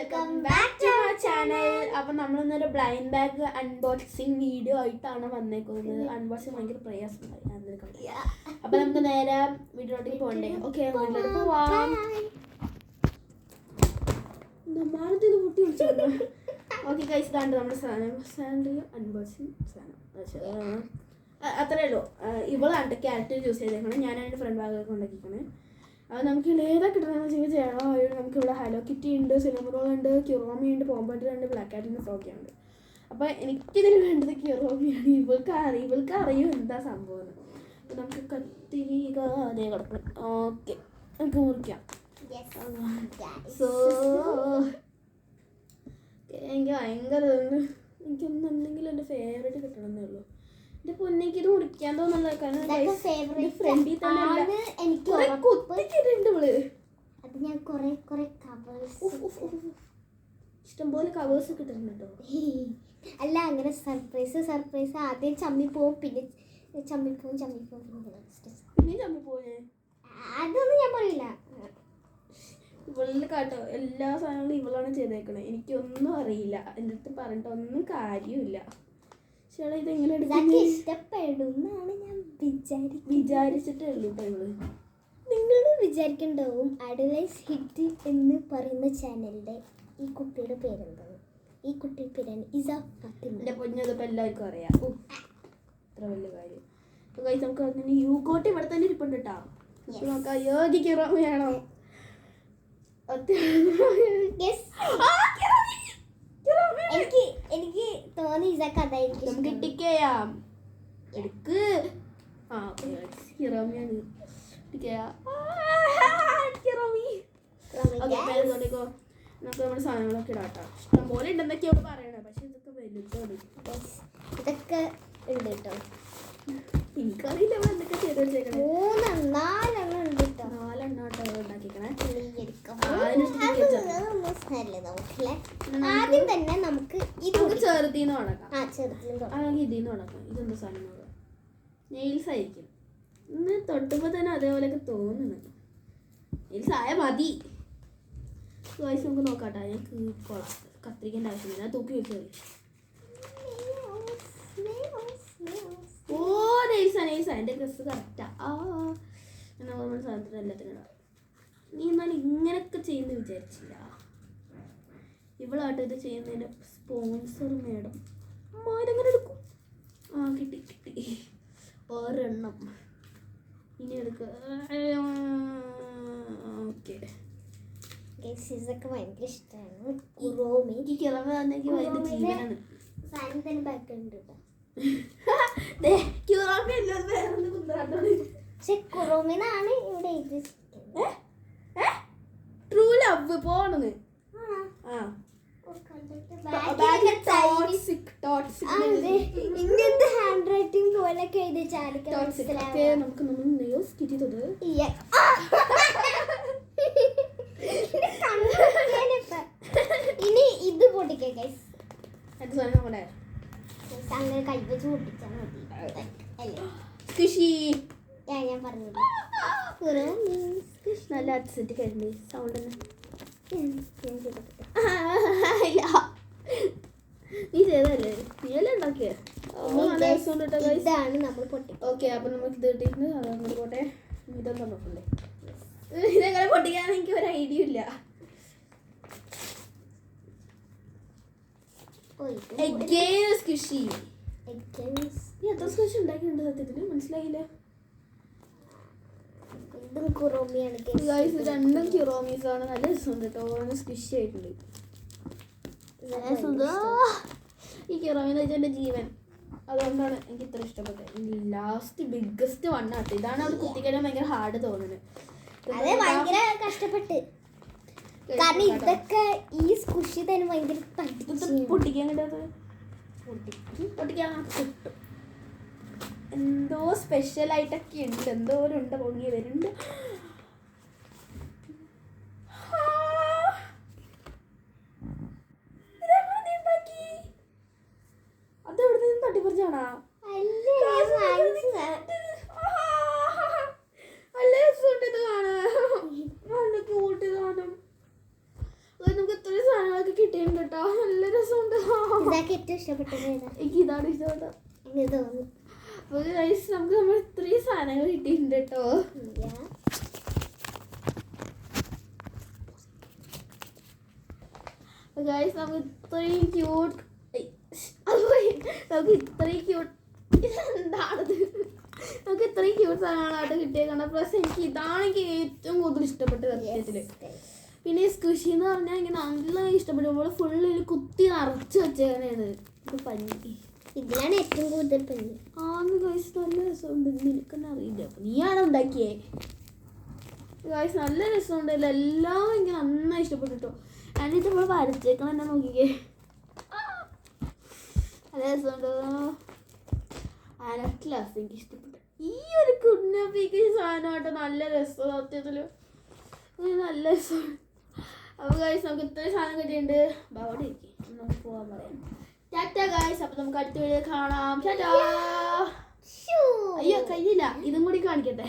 Welcome back to our channel. അപ്പം നമ്മളിന്നൊരു blind bag unboxing video ആയിട്ടാണ് വന്നേക്കുന്നത്. അൺബോക്സിങ് ഭയങ്കര പ്രയാസമായി. അപ്പം നമുക്ക് നേരെ വീഡിയോയിലേക്ക് പോകണ്ടേ? ഓക്കെ, വീട്ടിലോട്ട് പോവാം. ഓക്കെ ഗൈസ്, ഇതാണ്ട് നമ്മുടെ സാധനം അൺബോക്സിങ് സാധനം. അത്രേ ഉള്ളൂ. ഇവളാണ്ട് ക്യാരക്ടർ ചൂസ് ചെയ്തേക്കണം. ഞാൻ എൻ്റെ ഫ്രണ്ട് ബാഗൊക്കെ ഉണ്ടാക്കിക്കണേ. അത് നമുക്ക് ഏതാ കിട്ടണമെന്ന് വെച്ചാൽ ചെയ്യണം. നമുക്കിവിടെ ഹലോ കിറ്റി ഉണ്ട്, സിനിമറോൾ ഉണ്ട്, ക്യൂറോമി ഉണ്ട്, പോംബട്ടർ ഉണ്ട്, ബ്ലാക്ക് ആറ്റിൻ്റെ ഫ്രോക്കി ഉണ്ട്. അപ്പോൾ എനിക്കിതിൽ വേണ്ടത് ക്യൂറോമിയാണ്. ഇവൾക്ക് അറിയും എന്താ സംഭവം. അപ്പോൾ നമുക്ക് കത്തിരികാതെ കിടക്കണം. ഓക്കെ, നമുക്ക് മുറിക്കാം. സോ എനിക്ക് ഭയങ്കര എനിക്കൊന്നും എന്തെങ്കിലും എൻ്റെ ഫേവറേറ്റ് കിട്ടണമെന്നേ ഉള്ളൂ. എന്റെ പൊന്നേക്ക് ഇത് മുറിക്കാൻ തോന്നുന്നില്ല. കാരണം ഫ്രണ്ടിൽ തന്നെ ഇഷ്ടംപോലെ കവേഴ്സ് കിട്ടുന്നുണ്ടോ? അല്ല, അങ്ങനെ സർപ്രൈസ് ആദ്യം ചമ്മിപ്പോവും, പിന്നെ ചമ്മിപ്പോവും പിന്നെ ചമ്മിപ്പോയേ. അതൊന്നും ഞാൻ പറയില്ല. ഇവളിൽ കാട്ടോ എല്ലാ സാധനങ്ങളും ഇവളാണ് ചെയ്തേക്കണേ. എനിക്കൊന്നും അറിയില്ല. എൻ്റെ അടുത്ത് പറഞ്ഞിട്ട് ഒന്നും കാര്യമില്ല. ഇതെങ്ങനെ ഇഷ്ടപ്പെടുന്നാണ് ഞാൻ വിചാരിച്ചിട്ടേ ഉള്ളൂ. നിങ്ങൾ വിചാരിക്കണ്ടാവും അഡ്വൈസ് ഹിറ്റ് എന്ന് പറയുന്ന ചാനലിന്റെ ഈ കുട്ടിയുടെ പേരെന്താണ്? ഈ കുട്ടിയുടെ പേരാണ് ഇസ ഫാത്തിമ. എൻ്റെ പൊന്നതിപ്പോൾ എല്ലാവർക്കും അറിയാം. അത്ര വലിയ കാര്യം. നമുക്ക് അങ്ങനെ യൂഗോട്ട് ഇവിടെ തന്നെ ഇരിപ്പുണ്ട് കേട്ടോ. നമുക്ക് അയോഗ്യ വേണോ? എനിക്ക് തോന്നി ഇസക്ക് അതായിരിക്കും. നമുക്ക് ടിക്ക് ചെയ്യാം. എടുക്ക്. ഹിറോമിയാണ്. നമുക്ക് നമ്മുടെ സാധനങ്ങളൊക്കെ ഇടാട്ടോ. ഇഷ്ടംപോലെ ഉണ്ടെന്നൊക്കെയാണ് പറയണേ. പക്ഷെ ഇതൊക്കെ വലുതാണ്. ഇതൊക്കെ ഉണ്ട് കേട്ടോ. എനിക്കറിയില്ല എന്തൊക്കെ ചെയ്ത് വെച്ചേക്കണേ. 4 ഉണ്ട് കേട്ടോ. 4 ഉണ്ടാക്കിക്കണേ. ആദ്യം തന്നെ നമുക്ക് ചെറുതീന്ന് തുടങ്ങാം. അല്ലെങ്കിൽ ഇതിന്ന് തുടങ്ങാം. ഇതെന്താ സാധനം? നെയിൽസ് ആയിരിക്കും. ഇന്ന് തൊട്ടുമ്പോൾ തന്നെ അതേപോലെയൊക്കെ തോന്നുന്നു. നെയിൽസ് ആയ മതി. വയസ്സ് നമുക്ക് നോക്കാട്ടോ. ഞാൻ കൊള്ളാം. കത്തിരിക്കേണ്ട ആവശ്യമില്ല. തൂക്കി വെച്ചത്. ഓ നെയിൽസാ. എൻ്റെ ഡ്രസ്സ് കറക്റ്റാ. നോർമൽ സാധനത്തിന് എല്ലാത്തിനും ഇടാം. നീ എന്നാലും ഇങ്ങനെയൊക്കെ ചെയ്യുന്ന വിചാരിച്ചില്ല. ഇവളാട്ടോ ഇത് ചെയ്യുന്നതിൻ്റെ സ്പോൺസർ മേഡം. ഇതെങ്ങനെ എടുക്കും? കിട്ടി ഒരെണ്ണം. ഇനി എടുക്കുക. ഓക്കെ, ഇതൊക്കെ ഭയങ്കര ഇഷ്ടമാണ്. ജീവനാണ്. പക്ഷെ കുറോമിനാണ് ഇവിടെ ട്രൂ ലവ് പോണെന്ന്. ഇങ്ങനത്തെ ഹാൻഡ് റൈറ്റിംഗ് പോലെ നമുക്ക് ന്യൂസ് കിട്ടിയത്. ഇനി ഇത് പൊട്ടിക്കേ ഗൈസ്. അങ്ങനെ കൈവച്ച് പൊട്ടിച്ചാൽ മതി. ഞാൻ പറഞ്ഞില്ല. നല്ല അഡ്സെറ്റ് കഴിഞ്ഞ സൗണ്ട് നീ ചെയ്തല്ലേ? നീയല്ലേ ഉണ്ടാക്കിയ? ഇതാണ് നമ്മൾ പൊട്ടി. ഓക്കെ, അപ്പൊ നമുക്ക് ഇത് കിട്ടിയിട്ട് അതങ്ങനെ പോട്ടെ. ഇതൊന്നും നോക്കണ്ടേ? ഇതെങ്ങനെ പൊട്ടിക്കാന്ന് എനിക്ക് ഒരു ഐഡിയ ഇല്ല. എത്ര സ്ക്വിഷ് ഉണ്ടാക്കിയിട്ടുണ്ട് സത്യത്തില്? മനസ്സിലായില്ല. രണ്ടും ക്യൂറോമീസ് ആണ്. നല്ല രസമുണ്ട് കേട്ടോ. സ്ക്വിഷ് ആയിട്ടുണ്ട്. ഈ ക്യൂറോമി എന്ന് വെച്ചാൽ എൻ്റെ ജീവൻ. അതുകൊണ്ടാണ് എനിക്ക് ഇത്ര ഇഷ്ടപ്പെട്ടത്. ലാസ്റ്റ് ബിഗ്ഗസ്റ്റ് വണ്ണാട്ട്. ഇതാണ് അത് കുത്തിക്കഴിഞ്ഞാൽ ഭയങ്കര ഹാർഡ് തോന്നുന്നത്. ഭയങ്കര കഷ്ടപ്പെട്ട്. കാരണം ഇതൊക്കെ ഈ സ്ക്വിഷ് തന്നെ ഭയങ്കര പൊട്ടിക്കാൻ കിട്ടാത്തത്. പൊട്ടിക്കാൻ കിട്ടും. എന്തോ സ്പെഷ്യലായിട്ടൊക്കെ ഉണ്ട്. എന്തോരം ഉണ്ട് പൊങ്ങി വരുന്നുണ്ട്. അതെവിടെ നിന്ന് തട്ടിപ്പറിച്ചാണോ? അല്ലേ ക്യൂട്ട് ഇത് കാണാൻ. നമുക്ക് ഇത്രയും സാധനങ്ങൾ സാധനങ്ങളൊക്കെ കിട്ടിയിട്ടുണ്ട് കേട്ടോ. നല്ല രസമുണ്ട്. ഇതൊക്കെ ഏറ്റവും ഇഷ്ടപ്പെട്ടത് ഏതാ? എനിക്ക് ഇതാണ് ഇഷ്ടപ്പെട്ട. അങ്ങനെ തോന്നുന്നു. അപ്പോൾ ഗൈസ് നമുക്ക് നമ്മൾ ഇത്രയും സാധനങ്ങൾ കിട്ടിയിട്ടുണ്ട് കേട്ടോ. ഗൈസ് നമുക്ക് ഇത്രയും ക്യൂട്ട് എന്താണത് നമുക്ക് ഇത്രയും ക്യൂട്ട് സാധനങ്ങളായിട്ട് കിട്ടിയേക്കണം. പ്ലസ് എനിക്ക് ഇതാണ് എനിക്ക് ഏറ്റവും കൂടുതൽ ഇഷ്ടപ്പെട്ട സത്യത്തില്. പിന്നെ ഈ സ്ക്വിഷി എന്ന് പറഞ്ഞാൽ എനിക്ക് നല്ല ഇഷ്ടപ്പെടുമ്പോൾ ഫുള്ളിൽ കുത്തി നിറച്ച് വെച്ചേക്കാനാണ് പഞ്ഞി. ഇതിലാണ് ഏറ്റവും കൂടുതൽ പഞ്ഞി. ആന്ന് ഗൈസ് നല്ല രസമുണ്ട്. നിനക്കെന്നെ അറിയില്ല, അപ്പം നീയാണ് ഉണ്ടാക്കിയേ. ഗൈസ് നല്ല രസമുണ്ട്. എല്ലാം എനിക്ക് നന്നായി ഇഷ്ടപ്പെട്ടു കേട്ടോ. എന്നിട്ട് നമ്മൾ വരച്ചേക്കണം എന്നെ നോക്കിക്കേ, നല്ല രസമുണ്ട്. ക്ലാസ് എനിക്ക് ഇഷ്ടപ്പെട്ടു. ഈ ഒരു കുഞ്ഞപ്പിക്ക് സാധനമായിട്ട് നല്ല രസം സത്യത്തില് നല്ല രസമാണ്. അപ്പോൾ ഗൈസ് നമുക്ക് ഇത്രയും സാധനം കിട്ടിയിട്ടുണ്ട്. അവിടെ ഇരിക്കും, നമുക്ക് പോകാൻ പറയാം. ടാറ്റാ ഗൈസ്. അപ്പോൾ നമുക്ക് അടുത്ത വീഡിയോ കാണാം. ടാറ്റാ. അയ്യോ കഴിഞ്ഞില്ല, ഇതും കൂടി കാണിക്കട്ടെ.